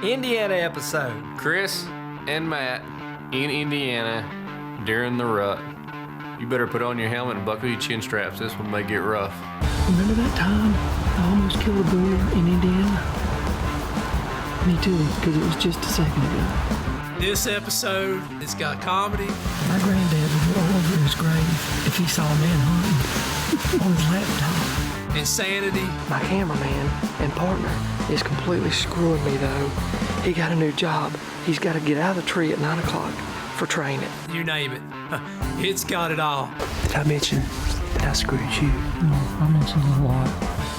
Indiana episode. Chris and Matt in Indiana during the rut. You better put on your helmet and buckle your chin straps. This one may get rough. Remember that time I almost killed a boar in Indiana? Me too, because it was just a second ago. This episode, it's got comedy. My granddad would roll over his grave if he saw a man hunting on his laptop. Insanity. My cameraman and partner is completely screwing me though. He got a new job. He's got to get out of the tree at 9 o'clock for training. You name it. It's got it all. Did I mention that I screwed you? No, I mentioned it a lot.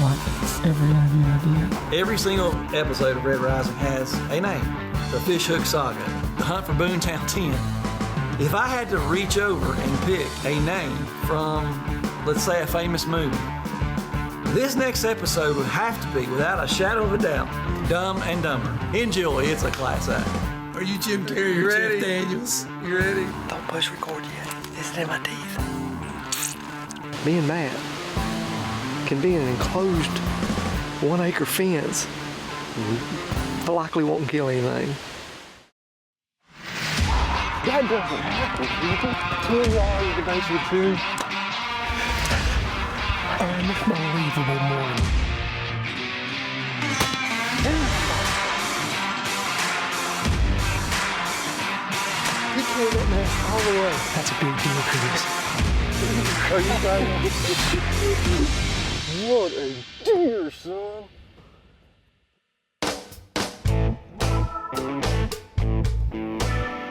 Like every interview I did. Every single episode of Red Rising has a name. The Fish Hook Saga, The Hunt for Boontown 10. If I had to reach over and pick a name from, let's say, a famous movie, this next episode would have to be, without a shadow of a doubt, Dumb and Dumber. Enjoy, it's a class act. Are you Jim Carrey or Jeff Daniels? You ready? Don't push record yet. It's in my teeth. Me and Matt can be in an enclosed 1 acre fence. I likely won't kill anything. That doesn't happen, people. 10 yards to base of the tree. Unbelievable morning. You carried that man all the way. That's a big deal, Chris. Are you kidding? What a deer, son.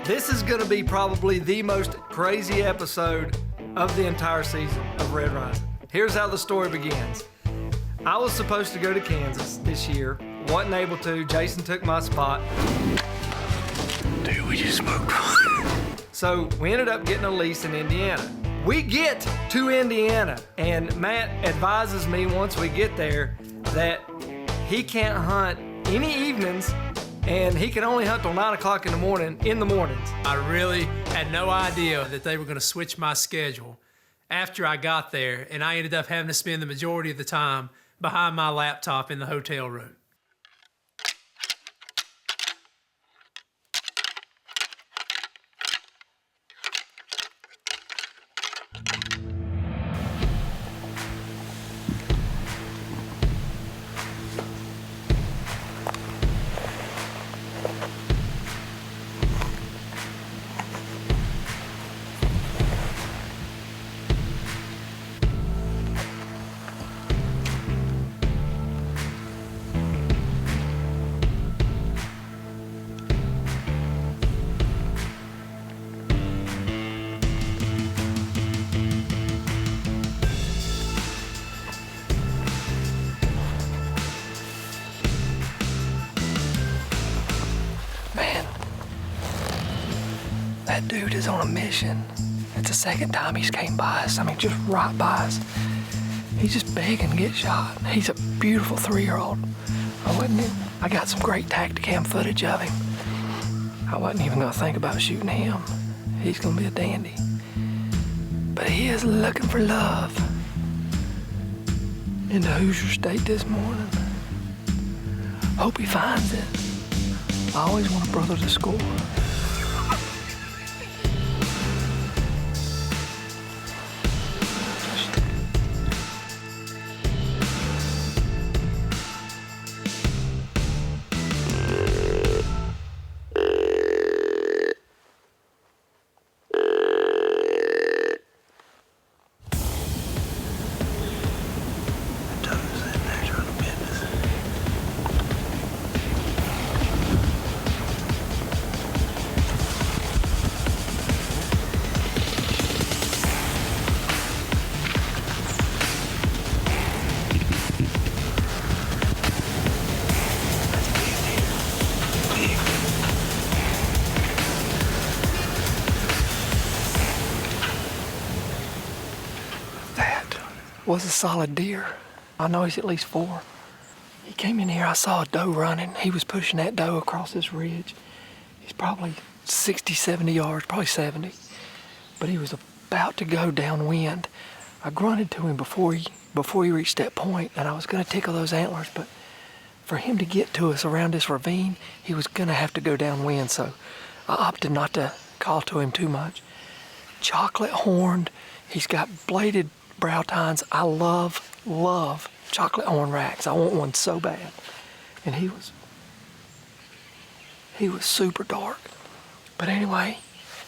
This is going to be probably the most crazy episode of the entire season of Red Rising. Here's how the story begins. I was supposed to go to Kansas this year. Wasn't able to. Jason took my spot. Dude, we just smoked. So we ended up getting a lease in Indiana. We get to Indiana, and Matt advises me once we get there that he can't hunt any evenings, and he can only hunt till 9 o'clock in the mornings. I really had no idea that they were going to switch my schedule after I got there, and I ended up having to spend the majority of the time behind my laptop in the hotel room. That dude is on a mission. It's the second time he's came by us. I mean, just right by us. He's just begging to get shot. He's a beautiful 3-year-old. I got some great Tacticam footage of him. I wasn't even gonna think about shooting him. He's gonna be a dandy. But he is looking for love in the Hoosier State this morning. Hope he finds it. I always want a brother to score. Was a solid deer. I know he's at least 4. He came in here, I saw a doe running. He was pushing that doe across this ridge. He's probably 60, 70 yards, probably 70. But he was about to go downwind. I grunted to him before he reached that point, and I was gonna tickle those antlers, but for him to get to us around this ravine, he was gonna have to go downwind, so I opted not to call to him too much. Chocolate horned, he's got bladed brow tines. I love chocolate horn racks. I want one so bad. And he was super dark. But anyway,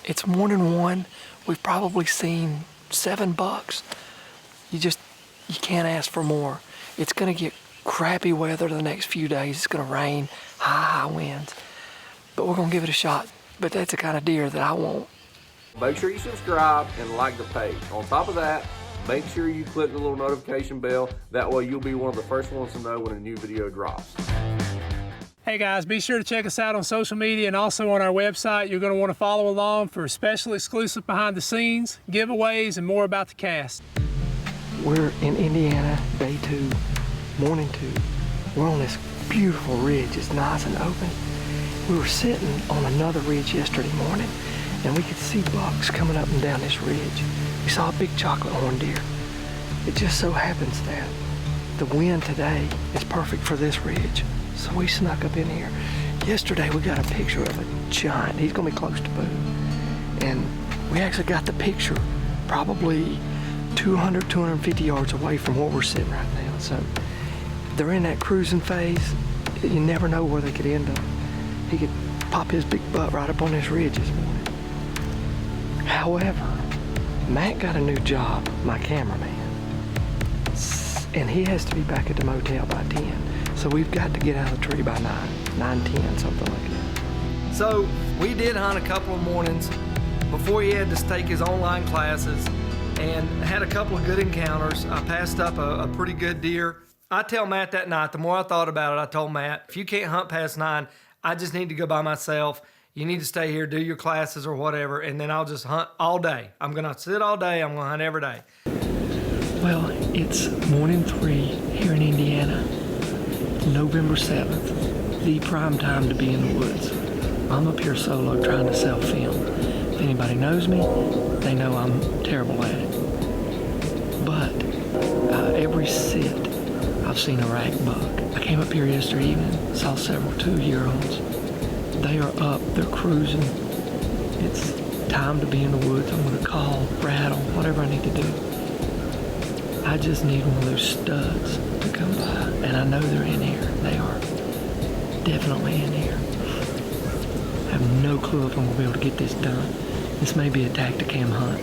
it's morning 1. We've probably seen 7 bucks. You can't ask for more. It's gonna get crappy weather the next few days. It's gonna rain, high winds. But we're gonna give it a shot. But that's the kind of deer that I want. Make sure you subscribe and like the page. On top of that, make sure you click the little notification bell. That way you'll be one of the first ones to know when a new video drops. Hey guys, be sure to check us out on social media and also on our website. You're going to want to follow along for special exclusive behind the scenes, giveaways, and more about the cast. We're in Indiana, day 2, morning 2. We're on this beautiful ridge. It's nice and open. We were sitting on another ridge yesterday morning, and we could see bucks coming up and down this ridge. We saw a big chocolate horn deer. It just so happens that the wind today is perfect for this ridge. So we snuck up in here. Yesterday we got a picture of a giant. He's gonna be close to Boo. And we actually got the picture probably 200, 250 yards away from where we're sitting right now. So they're in that cruising phase. You never know where they could end up. He could pop his big butt right up on this ridge this morning. However, Matt got a new job, my cameraman. And he has to be back at the motel by 10. So we've got to get out of the tree by 9:10, something like that. So we did hunt a couple of mornings before he had to take his online classes and had a couple of good encounters. I passed up a pretty good deer. I tell Matt that night, the more I thought about it, I told Matt, if you can't hunt past 9, I just need to go by myself. You need to stay here, do your classes or whatever, and then I'll just hunt all day. I'm gonna sit all day, I'm gonna hunt every day. Well, it's morning 3 here in Indiana. November 7th, the prime time to be in the woods. I'm up here solo trying to self-film. If anybody knows me, they know I'm terrible at it. But every sit, I've seen a rack buck. I came up here yesterday evening, saw several 2-year-olds. They are up, they're cruising. It's time to be in the woods. I'm gonna call, rattle, whatever I need to do. I just need one of those studs to come by, and I know they're in here. They are definitely in here. I have no clue if I'm gonna be able to get this done. This may be a tacticam hunt.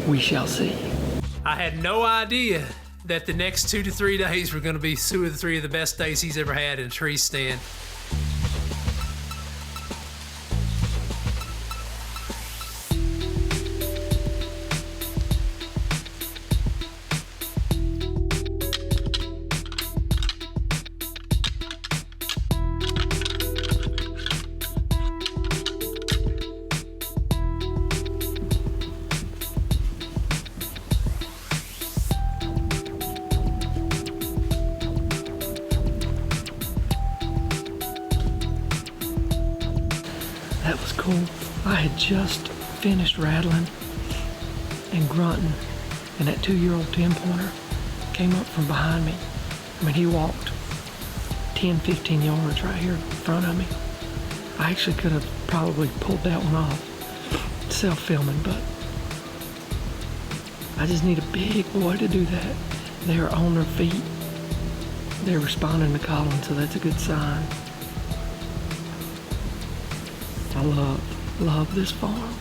We shall see. I had no idea that the next 2 to 3 days were going to be 2 or 3 of the best days he's ever had in a tree stand. That was cool. I had just finished rattling and grunting, and that 2-year-old 10-pointer came up from behind me. I mean, he walked 10, 15 yards right here in front of me. I actually could have probably pulled that one off, self-filming, but I just need a big boy to do that. They're on their feet. They're responding to calling, so that's a good sign. I love this farm.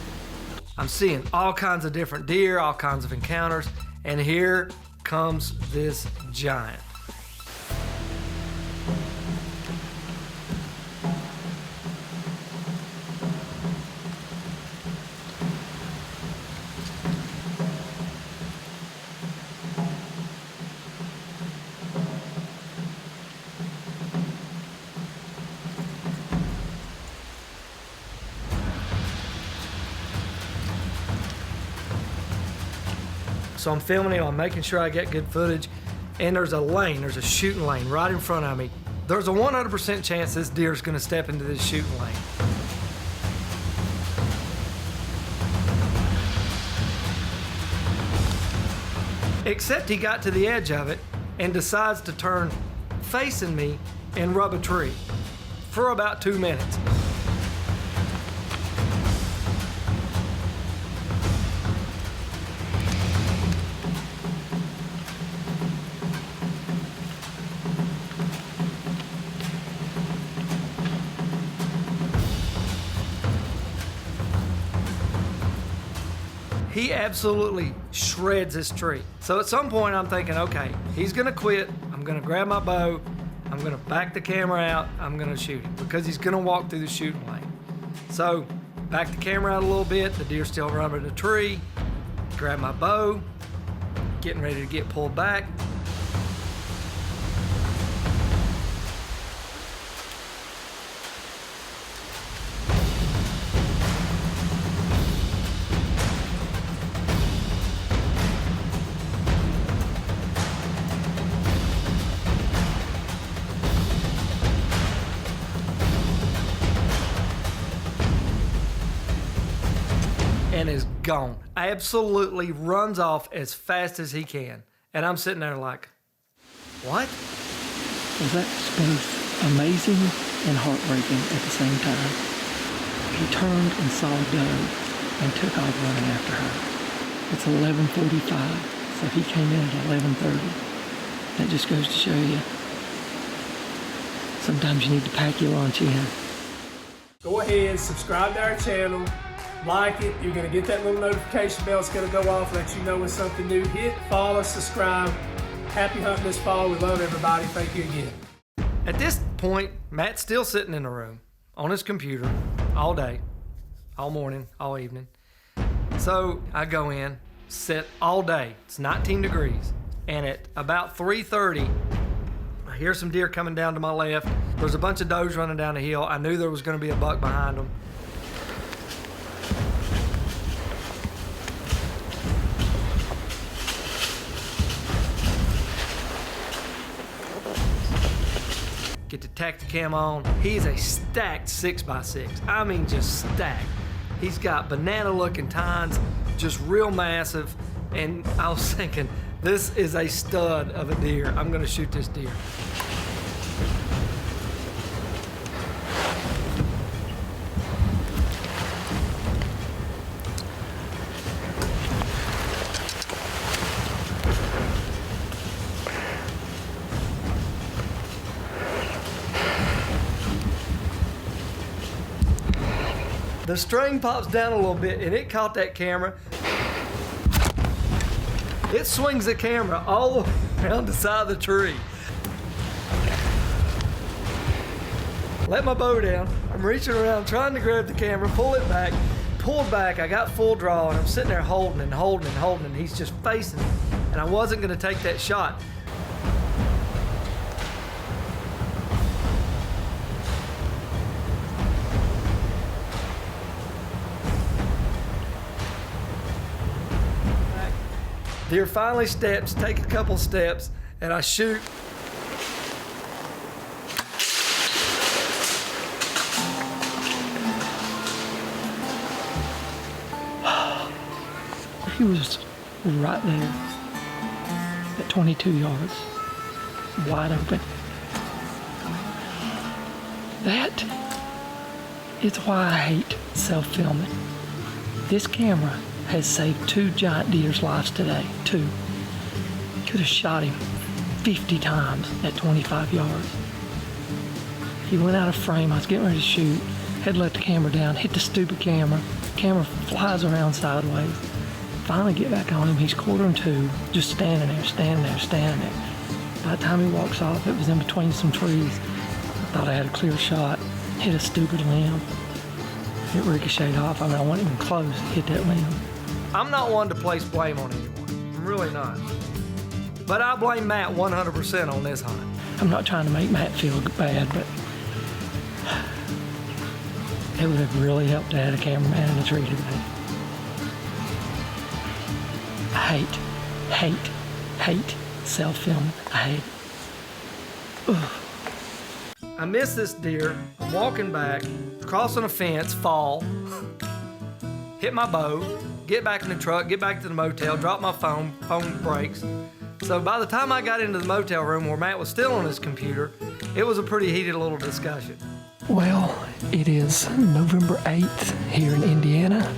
I'm seeing all kinds of different deer, all kinds of encounters, and here comes this giant. So I'm filming him, I'm making sure I get good footage, and there's a shooting lane right in front of me. There's a 100% chance this deer is gonna step into this shooting lane. Except he got to the edge of it and decides to turn facing me and rub a tree for about 2 minutes. He absolutely shreds this tree. So at some point I'm thinking, okay, he's gonna quit. I'm gonna grab my bow. I'm gonna back the camera out. I'm gonna shoot him because he's gonna walk through the shooting lane. So back the camera out a little bit. The deer's still running the tree. Grab my bow, getting ready to get pulled back. And is gone. Absolutely runs off as fast as he can. And I'm sitting there like, what? Well, that's both amazing and heartbreaking at the same time. He turned and saw a doe and took off running after her. It's 11:45, so he came in at 11:30. That just goes to show you, sometimes you need to pack your lunch in. Go ahead, subscribe to our channel, like it. You're gonna get that little notification bell. It's gonna go off, let you know when something new hit. Follow, subscribe. Happy hunting this fall. We love everybody. Thank you again. At this point, Matt's still sitting in the room on his computer all day, all morning, all evening. So I go in, sit all day. It's 19 degrees. And at about 3:30, I hear some deer coming down to my left. There's a bunch of does running down the hill. I knew there was gonna be a buck behind them. Get the Tacticam on. He's a stacked 6x6. I mean, just stacked. He's got banana looking tines, just real massive. And I was thinking, this is a stud of a deer. I'm gonna shoot this deer. The string pops down a little bit and it caught that camera. It swings the camera all the way around the side of the tree. Let my bow down. I'm reaching around trying to grab the camera, pull it back, pulled back. I got full draw and I'm sitting there holding and holding and holding and he's just facing me. And I wasn't gonna take that shot. Deer finally steps, take a couple steps, and I shoot. He was right there at 22 yards, wide open. That is why I hate self-filming. This camera has saved 2 giant deer's lives today. 2. Could have shot him 50 times at 25 yards. He went out of frame. I was getting ready to shoot. Had let the camera down, hit the stupid camera. Camera flies around sideways. Finally get back on him. He's 1/4-2, just standing there, standing there, standing there. By the time he walks off, it was in between some trees. I thought I had a clear shot. Hit a stupid limb. It ricocheted off. I mean, I wasn't even close. Hit that limb. I'm not one to place blame on anyone. I'm really not. But I blame Matt 100% on this hunt. I'm not trying to make Matt feel bad, but it would have really helped to have a cameraman in the tree today. I hate self-filming. I hate it. Ugh. I miss this deer. I'm walking back, crossing a fence, fall, hit my bow, get back in the truck, get back to the motel, drop my phone breaks, So by the time I got into the motel room where Matt was still on his computer, it was a pretty heated little discussion. Well, it is November 8th here in Indiana.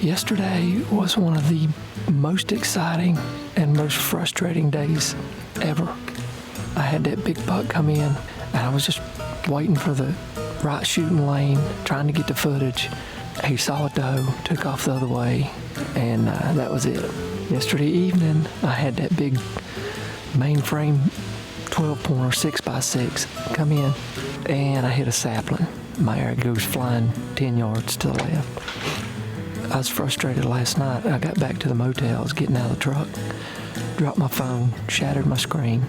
Yesterday was one of the most exciting and most frustrating days ever. I had that big buck come in, and I was just waiting for the right shooting lane, trying to get the footage. He saw a doe, took off the other way, and that was it. Yesterday evening, I had that big mainframe 12-pointer 6x6 come in, and I hit a sapling. My arrow goes flying 10 yards to the left. I was frustrated last night. I got back to the motel. I was getting out of the truck, dropped my phone, shattered my screen.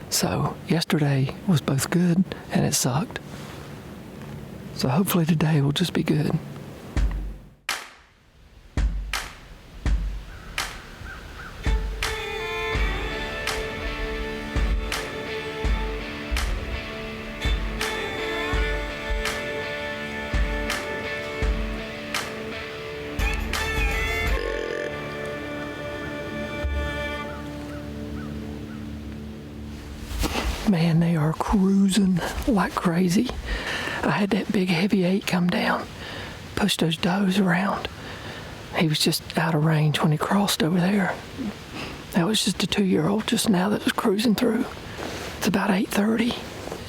So yesterday was both good and it sucked. So hopefully today will just be good. Man, they are cruising like crazy. I had that big heavy 8 come down, push those does around. He was just out of range when he crossed over there. That was just a 2-year-old just now that was cruising through. It's about 8:30,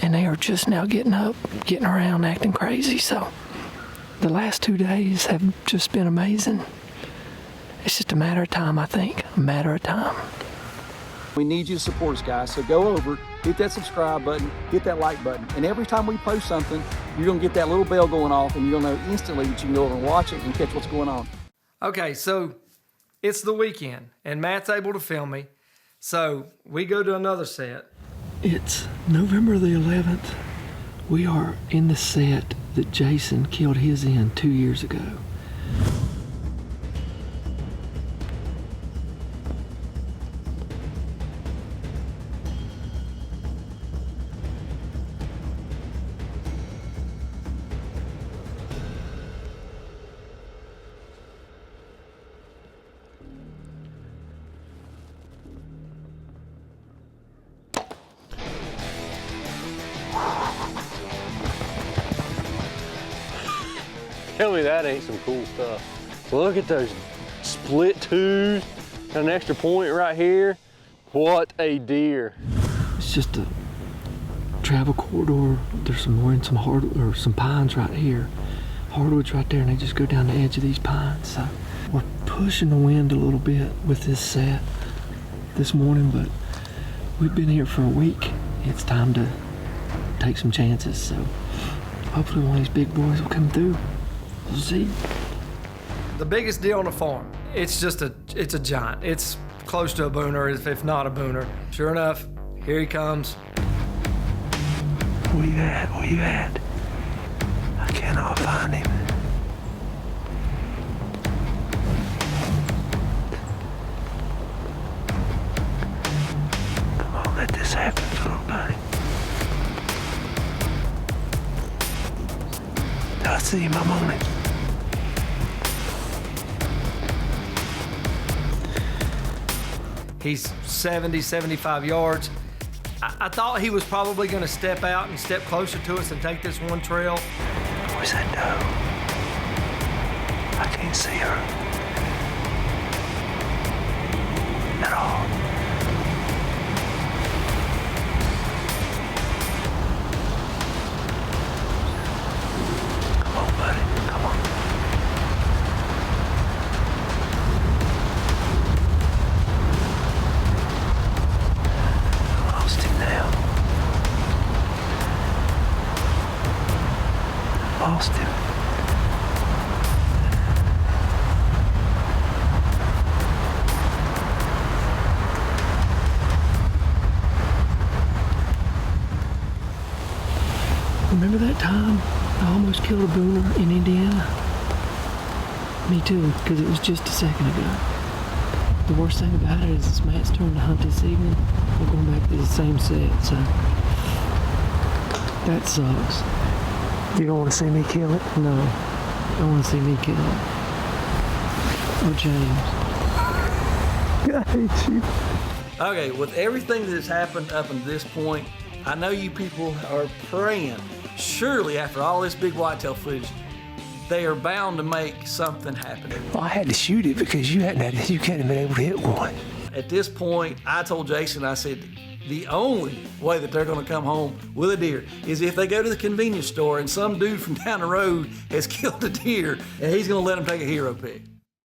and they are just now getting up, getting around, acting crazy. So the last 2 days have just been amazing. It's just a matter of time, I think, a matter of time. We need you to support us, guys. So go over, hit that subscribe button, hit that like button. And every time we post something, you're going to get that little bell going off, and you're going to know instantly that you can go over and watch it and catch what's going on. Okay, so it's the weekend, and Matt's able to film me. So we go to another set. It's November the 11th. We are in the set that Jason killed his in 2 years ago. Tell me that ain't some cool stuff. Look at those split twos and an extra point right here. What a deer. It's just a travel corridor. There's some pines right here. Hardwoods right there, and they just go down the edge of these pines. So we're pushing the wind a little bit with this set this morning, but we've been here for a week. It's time to take some chances. So hopefully one of these big boys will come through. We'll see. The biggest deal on the farm. It's a giant. It's close to a booner, if not a booner. Sure enough, here he comes. Where you at? Where you at? I cannot find him. Come on, let this happen for a little bit. I see him, I'm on it. He's 70, 75 yards. I thought he was probably going to step out and step closer to us and take this one trail. Where's that doe? I can't see her at all. Come on, buddy. Come on. I lost him now. Lost him. Remember that time I almost killed a booner in Indiana? Me too, because it was just a second ago. The worst thing about it is it's Matt's turn to hunt this evening. We're going back to the same set, so that sucks. You don't want to see me kill it? No. You don't want to see me kill it. Or James. I hate you. Okay, with everything that has happened up until this point, I know you people are praying. Surely, after all this big whitetail footage, they are bound to make something happen. Well, I had to shoot it because you couldn't have been able to hit one. At this point, I told Jason, I said, the only way that they're gonna come home with a deer is if they go to the convenience store and some dude from down the road has killed a deer and he's gonna let them take a hero pick.